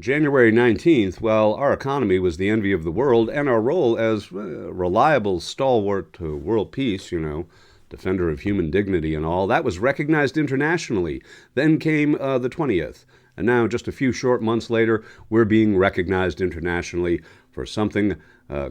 January 19th, well, our economy was the envy of the world, and our role as reliable stalwart to world peace, defender of human dignity and all, that was recognized internationally. Then came the 20th. And now, just a few short months later, we're being recognized internationally for something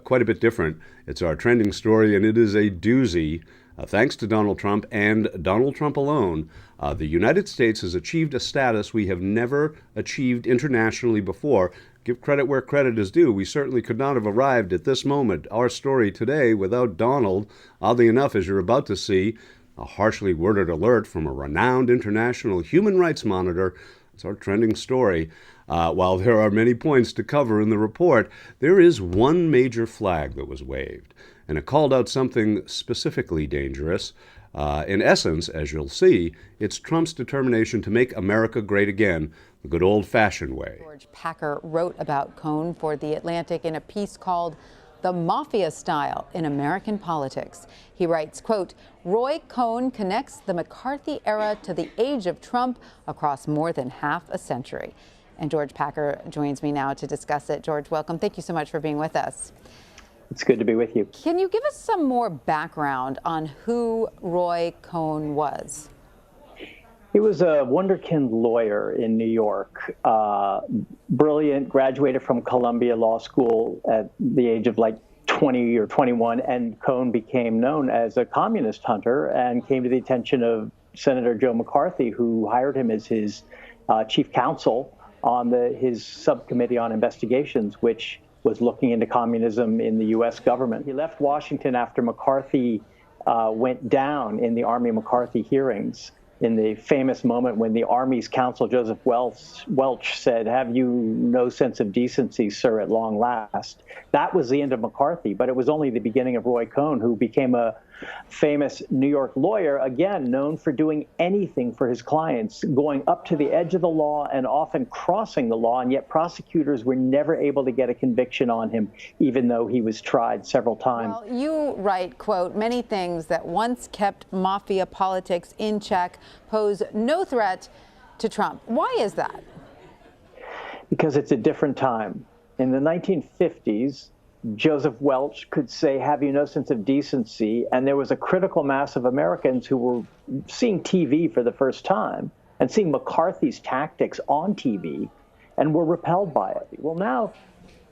quite a bit different. It's our trending story, and it is a doozy. Thanks to Donald Trump and Donald Trump alone, the United States has achieved a status we have never achieved internationally before. Give credit where credit is due. We certainly could not have arrived at this moment, our story today, without Donald. Oddly enough, as you're about to see, a harshly worded alert from a renowned international human rights monitor. It's our trending story. While there are many points to cover in the report, there is one major flag that was waved, and it called out something specifically dangerous. In essence, as you'll see, it's Trump's determination to make America great again, the good old-fashioned way. George Packer wrote about Cohn for The Atlantic in a piece called "The Mafia Style in American Politics." He writes, quote, "Roy Cohn connects the McCarthy era to the age of Trump across more than half a century." And George Packer joins me now to discuss it. George, welcome. Thank you so much for being with us. It's good to be with you. Can you give us some more background on who Roy Cohn was? He was a wunderkind lawyer in New York, brilliant, graduated from Columbia Law School at the age of 20 or 21, and Cohn became known as a communist hunter and came to the attention of Senator Joe McCarthy, who hired him as his chief counsel on his subcommittee on investigations, which was looking into communism in the U.S. government. He left Washington after McCarthy went down in the Army McCarthy hearings, in the famous moment when the Army's counsel, Joseph Welch, said, "Have you no sense of decency, sir, at long last?" That was the end of McCarthy, but it was only the beginning of Roy Cohn, who became a famous New York lawyer, again, known for doing anything for his clients, going up to the edge of the law and often crossing the law, and yet prosecutors were never able to get a conviction on him, even though he was tried several times. Well, you write, quote, "Many things that once kept mafia politics in check pose no threat to Trump." Why is that? Because it's a different time. In the 1950s, Joseph Welch could say, "Have you no sense of decency?" And there was a critical mass of Americans who were seeing TV for the first time and seeing McCarthy's tactics on TV and were repelled by it. Well, now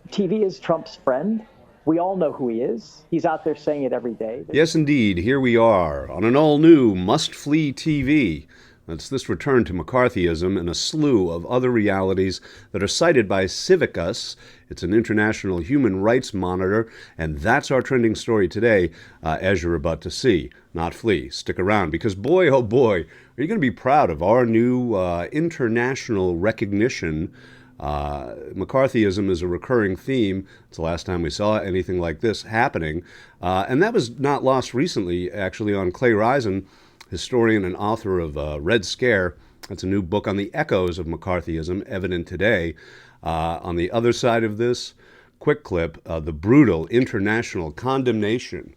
TV is Trump's friend. We all know who he is. He's out there saying it every day. Yes, indeed. Here we are on an all-new must-flee TV. That's this return to McCarthyism and a slew of other realities that are cited by Civicus. It's an international human rights monitor, and that's our trending story today, as you're about to see. Not flee. Stick around, because boy, oh boy, are you going to be proud of our new international recognition. McCarthyism is a recurring theme. It's the last time we saw anything like this happening. And that was not lost recently, actually, on Clay Risen, historian and author of Red Scare. That's a new book on the echoes of McCarthyism, evident today. On the other side of this, quick clip, the brutal international condemnation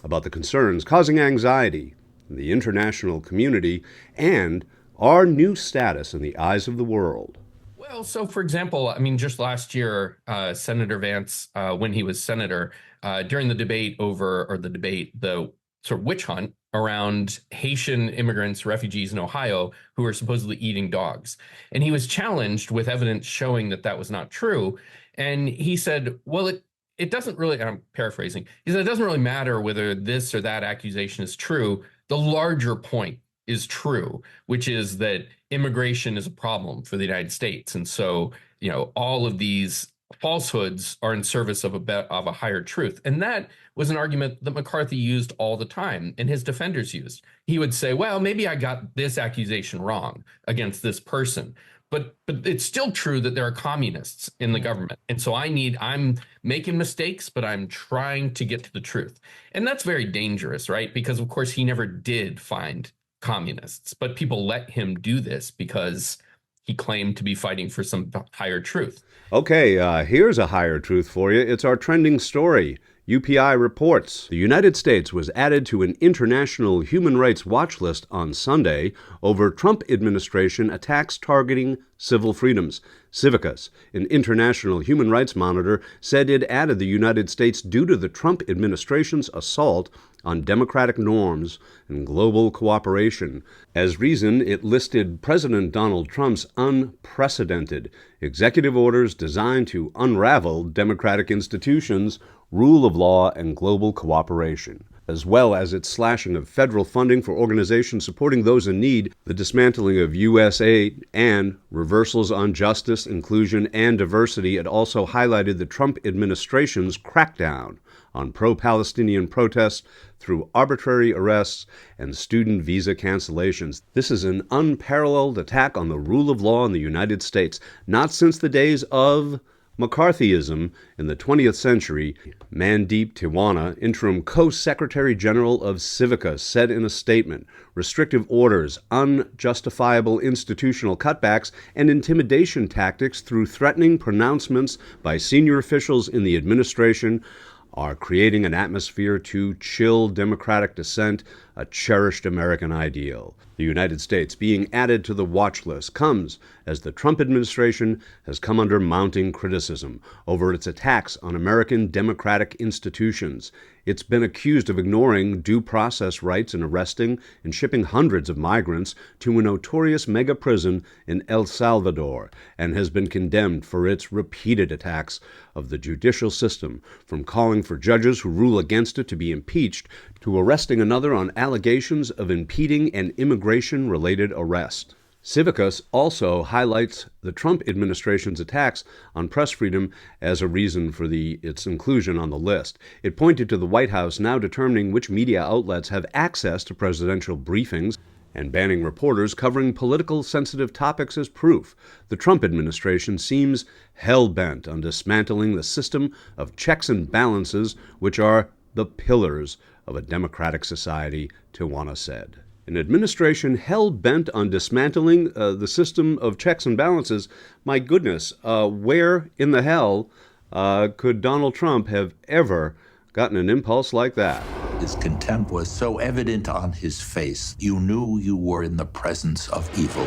about the concerns causing anxiety in the international community and our new status in the eyes of the world. Well, so for example, just last year, Senator Vance, when he was senator, during the debate the sort of witch hunt around Haitian immigrants, refugees in Ohio who were supposedly eating dogs. And he was challenged with evidence showing that that was not true. And he said, well, it doesn't really, I'm paraphrasing, he said, it doesn't really matter whether this or that accusation is true. The larger point is true, which is that immigration is a problem for the United States. And so, all of these falsehoods are in service of a higher truth. And that was an argument that McCarthy used all the time and his defenders used. He would say, well, maybe I got this accusation wrong against this person, but it's still true that there are communists in the government. And so I'm making mistakes, but I'm trying to get to the truth. And that's very dangerous, right? Because of course he never did find communists, but people let him do this because he claimed to be fighting for some higher truth. Okay, here's a higher truth for you. It's our trending story. UPI reports the United States was added to an international human rights watch list on Sunday over Trump administration attacks targeting Civil Freedoms, Civicus, an international human rights monitor, said it added the United States due to the Trump administration's assault on democratic norms and global cooperation. As reason, it listed President Donald Trump's unprecedented executive orders designed to unravel democratic institutions, rule of law, and global cooperation, as well as its slashing of federal funding for organizations supporting those in need, the dismantling of U.S. aid, and reversals on justice, inclusion, and diversity. It also highlighted the Trump administration's crackdown on pro-Palestinian protests through arbitrary arrests and student visa cancellations. This is an unparalleled attack on the rule of law in the United States, not since the days of McCarthyism in the 20th century. Mandeep Tiwana, interim co-secretary general of Civicus, said in a statement, restrictive orders, unjustifiable institutional cutbacks, and intimidation tactics through threatening pronouncements by senior officials in the administration are creating an atmosphere to chill democratic dissent, a cherished American ideal. The United States being added to the watch list comes as the Trump administration has come under mounting criticism over its attacks on American democratic institutions. It's been accused of ignoring due process rights in arresting and shipping hundreds of migrants to a notorious mega prison in El Salvador, and has been condemned for its repeated attacks of the judicial system, from calling for judges who rule against it to be impeached to arresting another on allegations of impeding an immigration-related arrest. Civicus also highlights the Trump administration's attacks on press freedom as a reason for its inclusion on the list. It pointed to the White House now determining which media outlets have access to presidential briefings and banning reporters covering political sensitive topics as proof. The Trump administration seems hell-bent on dismantling the system of checks and balances, which are the pillars of a democratic society, Tiwana said. An administration hell-bent on dismantling the system of checks and balances. My goodness, where in the hell could Donald Trump have ever gotten an impulse like that? His contempt was so evident on his face. You knew you were in the presence of evil.